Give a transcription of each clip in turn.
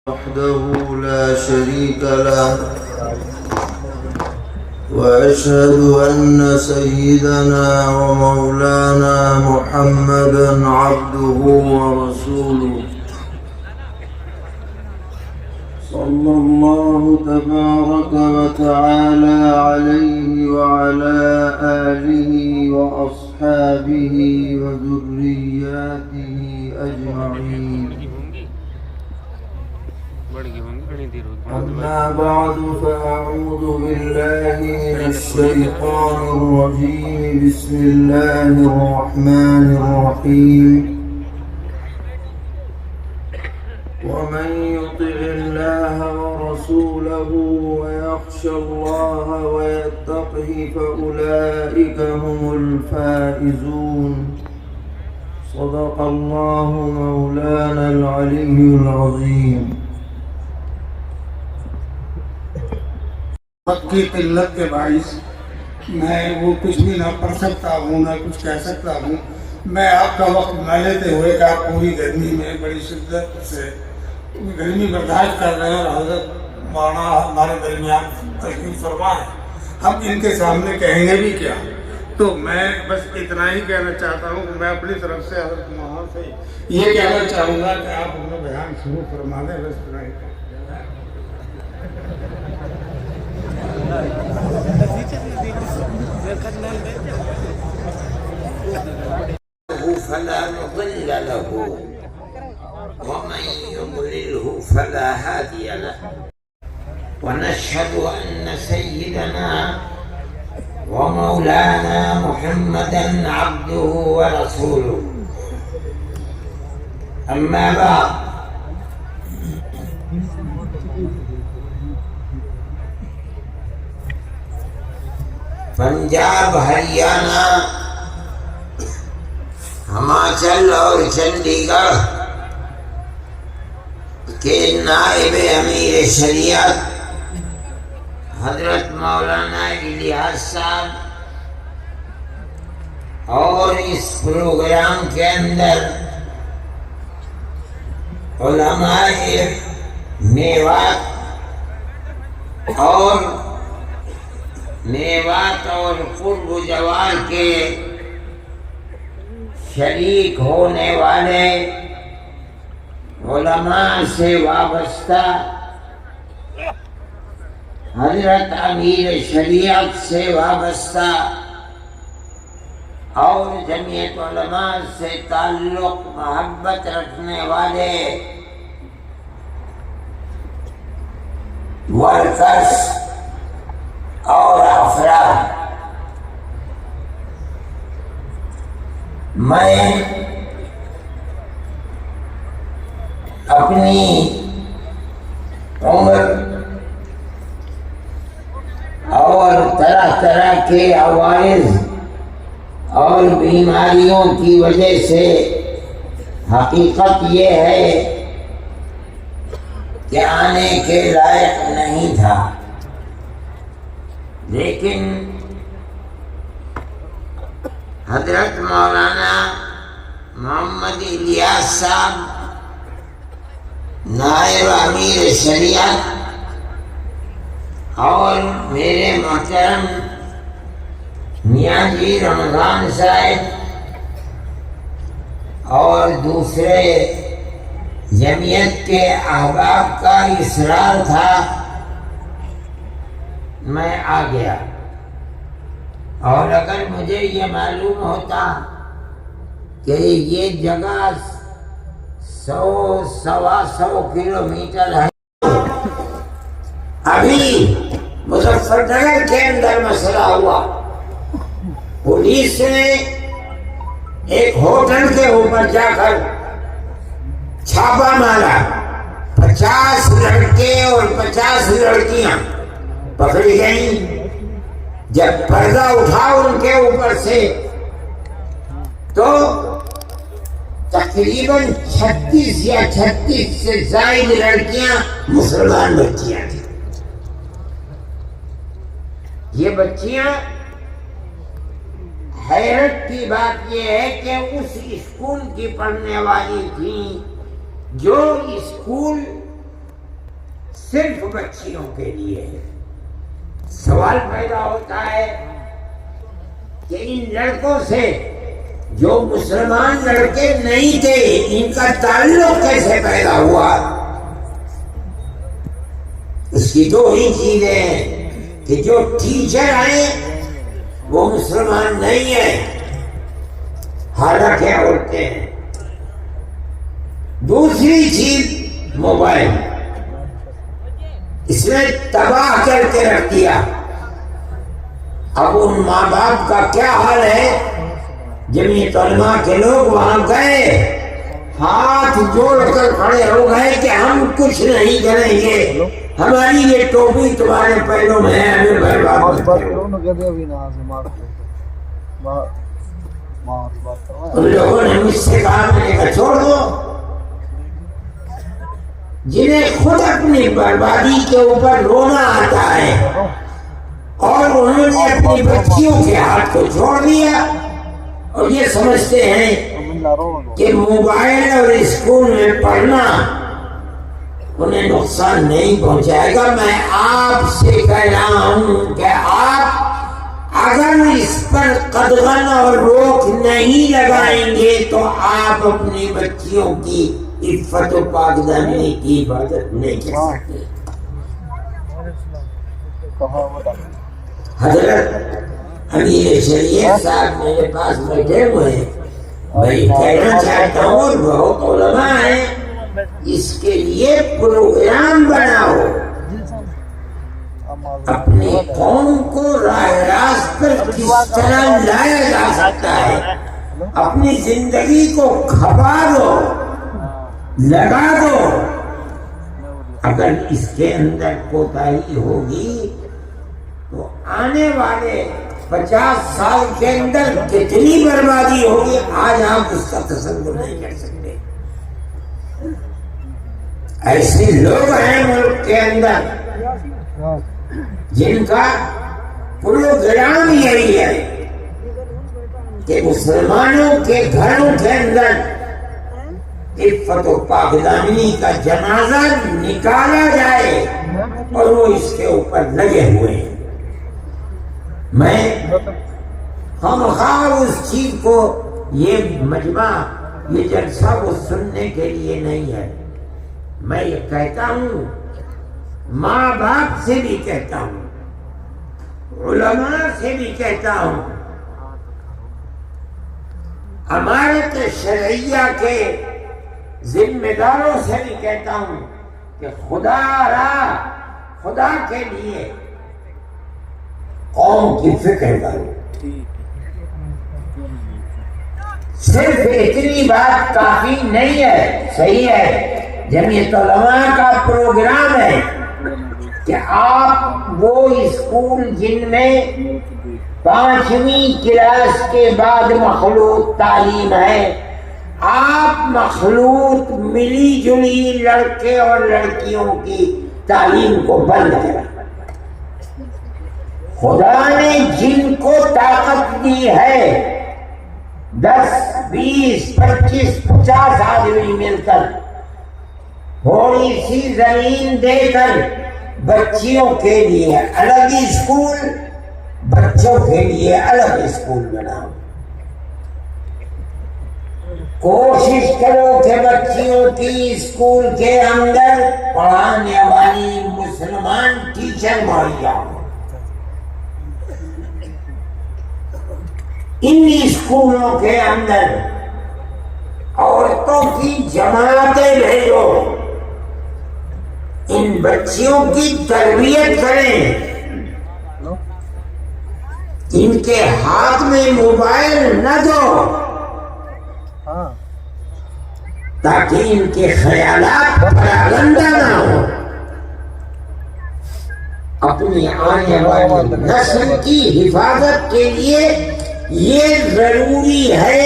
وحده لا شريك له وأشهد أن سيدنا ومولانا محمدا عبده ورسوله صلى الله تبارك وتعالى عليه وعلى آله وأصحابه وذرياته أجمعين. أما بعد فأعوذ بالله من الشيطان الرجيم. بسم الله الرحمن الرحيم. ومن يطع الله ورسوله ويخشى الله ويتقه فأولئك هم الفائزون. صدق الله مولانا العلي العظيم. وقت کی قلت کے باعث میں وہ کچھ بھی نہ پڑھ سکتا ہوں نہ کچھ کہہ سکتا ہوں. میں آپ کا وقت نہ لیتے ہوئے کہ آپ پوری گرمی میں بڑی شدت سے گرمی برداشت کر رہے ہیں اور حضرت مولانا ہمارے درمیان تشریف فرما ہے. ہم ان کے سامنے کہیں گے بھی کیا؟ تو میں بس اتنا ہی کہنا چاہتا ہوں کہ میں اپنی طرف سے حضرت مولانا سے یہ کہنا چاہوں گا کہ آپ اپنا بیان شروع فرما دیں. بس اتنا ہی فلا مضل له ومن يضلله فلا هادي له ونشهد أن سيدنا ومولانا محمدا عبده ورسوله. أما بعد پنجاب، ہریانہ، ہماچل اور چنڈی گڑھ کے نائب امیر شریعت حضرت مولانا الیاس صاحب اور اس پروگرام کے اندر علماء میوات اور قرب و جوار کے شریک ہونے والے علماء سے وابستہ حضرت امیر شریعت سے وابستہ اور جمعیت علماء سے تعلق محبت رکھنے والے ورکرز اور افراد، میں اپنی عمر اور طرح طرح کے عوارض اور بیماریوں کی وجہ سے حقیقت یہ ہے کہ آنے کے لائق نہیں تھا، لیکن حضرت مولانا محمد الیاس صاحب نائب امیر شریعت اور میرے محترم میاں جی رمضان صاحب اور دوسرے جمعیت کے احباب کا اصرار تھا، میں آ گیا. اور اگر مجھے یہ معلوم ہوتا کہ یہ جگہ 100-125 کلومیٹر ہے، ابھی مظفر نگر کے اندر مسئلہ ہوا، پولیس نے ایک ہوٹل کے اوپر جا کر چھاپا مارا، 50 لڑکے اور 50 لڑکیاں پکڑی گئیں. جب پردہ اٹھا ان کے اوپر سے تو تقریباً 36 یا 36 سے زائد لڑکیاں مسلمان بچیاں تھیں. یہ بچیاں حیرت کی بات یہ ہے کہ اس اسکول کی پڑھنے والی تھیں جو اسکول صرف بچیوں کے لیے ہے۔ سوال پیدا ہوتا ہے کہ ان لڑکوں سے جو مسلمان لڑکے نہیں تھے ان کا تعلق کیسے پیدا ہوا؟ اس کی دو ہی چیزیں ہیں کہ جو ٹیچر ہیں وہ مسلمان نہیں ہیں، حالانکہ عورتیں ہیں۔ دوسری چیز موبائل، اس نے تباہ کر کے رکھ دیا۔ اب ان ماں باپ کا کیا حال ہے؟ جمعیت علماء کے لوگ وہاں گئے، ہاتھ جوڑ کر کھڑے ہو گئے کہ ہم کچھ نہیں کریں گے، ہماری یہ ٹوپی تمہارے پیروں میں ہے، ہمیں برباد مت کرو۔ ان لوگوں نے مجھ سے کہا، میں نے کہا چھوڑ دو، جنہیں خود اپنی بربادی کے اوپر رونا آتا ہے اور انہوں نے اپنی بچیوں کے ہاتھ کو چھوڑ دیا اور یہ سمجھتے ہیں کہ موبائل اور اسکول میں پڑھنا انہیں نقصان نہیں پہنچائے گا۔ میں آپ سے کہہ رہا ہوں کہ آپ اگر اس پر قدغن اور روک نہیں لگائیں گے تو آپ اپنی بچیوں کی عفت و پاکدامنی کی حفاظت نہیں کر سکتے۔ حضرت امیر شریعت صاحب میرے پاس بیٹھے ہوئے ہیں، میں کہنا چاہتا ہوں اور بہت علماء ہیں، اس کے لیے پروگرام بناؤ، اپنی قوم کو راہ راست پر کس طرح لایا جا سکتا ہے، اپنی زندگی کو کھپا دو، لگا دو۔ اگر اس کے اندر کوتاہی ہوگی تو آنے والے 50 سال کے اندر کتنی بربادی ہوگی آج آپ اس کا تصور نہیں کر سکتے۔ ایسے لوگ ہیں ملک کے اندر جن کا پروگرام یہی ہے کہ مسلمانوں کے گھروں کے اندر عفت و پاکدامنی کا جنازہ نکالا جائے اور وہ اس کے اوپر لگے ہوئے ہیں۔ میں ہم خواہ اس چیز کو، یہ مجمع، یہ جلسہ وہ سننے کے لیے نہیں ہے، میں یہ کہتا ہوں، ماں باپ سے بھی کہتا ہوں، علماء سے بھی کہتا ہوں، امارت شرعیہ کے ذمہ داروں سے بھی کہتا ہوں کہ خدا کے لیے قوم کی فکر کرو۔ صرف اتنی بات کافی نہیں ہے، صحیح ہے، جمعیت علماء کا پروگرام ہے کہ آپ وہ اسکول جن میں 5ویں کلاس کے بعد مخلوط تعلیم ہے، آپ مخلوط ملی جلی لڑکے اور لڑکیوں کی تعلیم کو بند کریں۔ خدا نے جن کو طاقت دی ہے 10 20 25 50 آدمی مل کر تھوڑی سی زمین دے کر بچیوں کے لیے الگ اسکول، بچوں کے لیے الگ اسکول بناؤ۔ کوشش کرو کہ بچیوں کی اسکول کے اندر پڑھانے والی مسلمان ٹیچر مہیا ہو۔ ان اسکولوں کے اندر عورتوں کی جماعتیں بھیجو، ان بچیوں کی تربیت کریں، ان کے ہاتھ میں موبائل نہ دو تاکہ ان کے خیالات پراگندہ نہ ہو۔ اپنی آنے والی نسل کی حفاظت کے لیے یہ ضروری ہے۔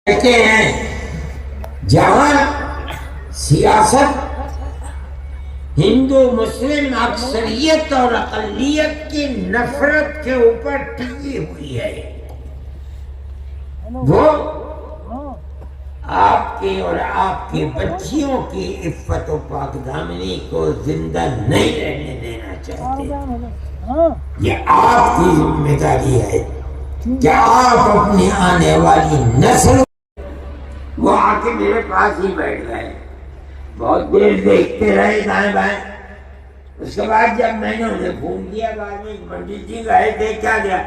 کہتے ہیں جہاں سیاست ہندو مسلم اکثریت اور اقلیت کی نفرت کے اوپر ٹکی ہوئی ہے، وہ آپ کے اور آپ کے بچیوں کی عفت و پاک دامنی کو زندہ نہیں رہنے دینا چاہتے. یہ آپ کی ذمہ داری ہے کہ آپ اپنی آنے والی نسل. وہ آ کے میرے پاس ہی بیٹھ گئے, بہت دیر دیکھتے رہے دائیں بائیں. اس کے بعد جب میں نے انہیں فون کیا بعد میں, پنڈت جی گئے تھے, کیا گیا؟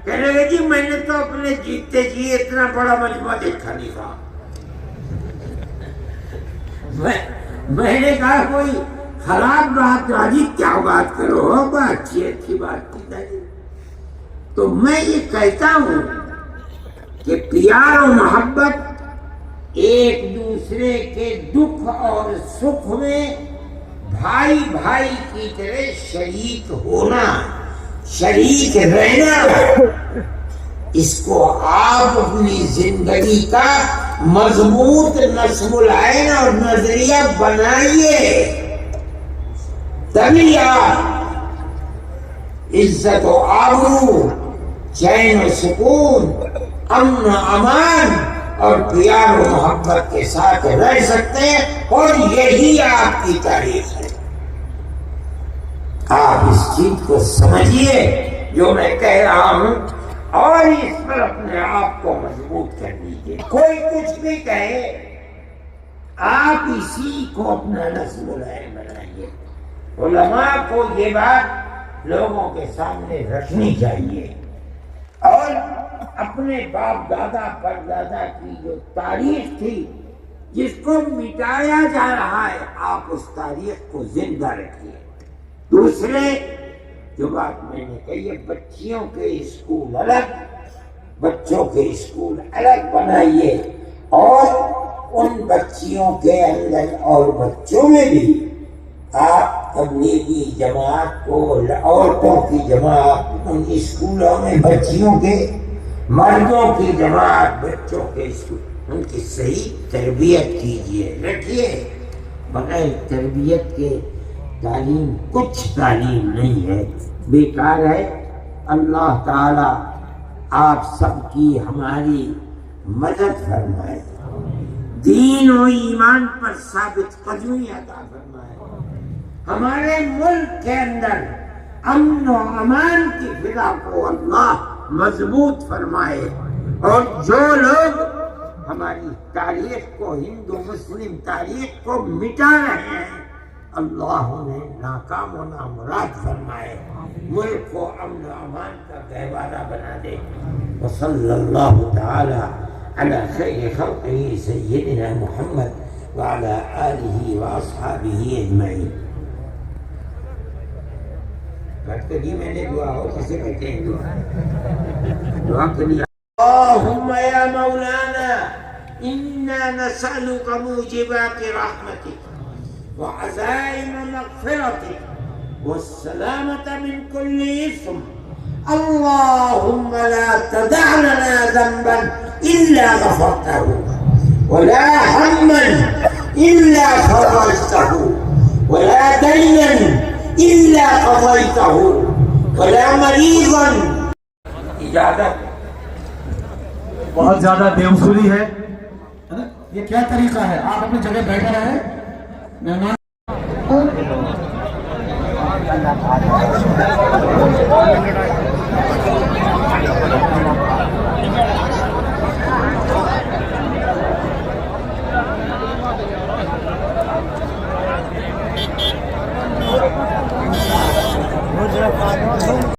کہنے لگے جی میں نے تو اپنے جیتے جی اتنا بڑا مجمع دیکھا نہیں تھا. میں نے کہا کوئی خراب بات راجی کیا بات کرو, بات اچھی اچھی بات کی جائے. تو میں یہ کہتا ہوں کہ پیار و محبت, ایک دوسرے کے دکھ اور سکھ میں بھائی بھائی کی طرح شریک ہونا, شریک رہنا, اس کو آپ اپنی زندگی کا مضبوط نصب العین اور نظریہ بنائیے. تبھی آپ عزت و آبرو, چین و سکون, امن و امان اور پیار و محبت کے ساتھ رہ سکتے ہیں, اور یہی آپ کی تاریخ ہے. آپ اس چیز کو سمجھیے جو میں کہہ رہا ہوں, اور اس پر اپنے آپ کو مضبوط کر لیجیے. کوئی کچھ بھی کہے, آپ اسی کو اپنا نصب العین بنائیے. علماء کو یہ بات لوگوں کے سامنے رکھنی چاہیے, اور اپنے باپ دادا پر دادا کی جو تاریخ تھی جس کو مٹایا جا رہا ہے, آپ اس تاریخ کو زندہ رکھیے. دوسرے جو بات میں نے کہی ہے, بچیوں کے اسکول الگ, بچوں کے اسکول الگ بنائیے, اور ان بچیوں کے اندر اور بچوں میں بھی آپ تبلیغی جماعت کو, عورتوں کی جماعت ان اسکولوں میں, بچیوں کے, مردوں کی جماعت بچوں کے اسکول, ان کی صحیح تربیت کیجیے, رکھیے. بغیر تربیت کے تعلیم کچھ تعلیم نہیں ہے, بیکار ہے. اللہ تعالی آپ سب کی ہماری مدد فرمائے, دین و ایمان پر ثابت قدمی عطا فرمائے, ہمارے ملک کے اندر امن و امان کی فضا کو اللہ مضبوط فرمائے, اور جو لوگ ہماری تاریخ کو, ہندو مسلم تاریخ کو مٹا رہے ہیں, اللہ انہیں ناکام و نامراد فرمائے, ملک کو امن و امان کا گہوارہ بنا دے. وصلی اللہ تعالی علی خیر خلقہ سیدنا محمد وعلی آلہ واصحابہ اجمعین. بات کریے, میں نے دعا ہو کسے کہتے ہیں دعا کریے. اللہم یا مولانا انا نسألک موجبات رحمتک وعزائم مغفرتک والسلامة من كل إثم. اللهم لا تدع لنا ذنبا إلا غفرته, ولا هما إلا فرجته, ولا دينا إلا قضيته, ولا مريضا. اجازت. بہت زیادہ بے اصولی ہے. یہ کیا طریقہ ہے؟ آپ اپنی جگہ بیٹھے رہے, مہمان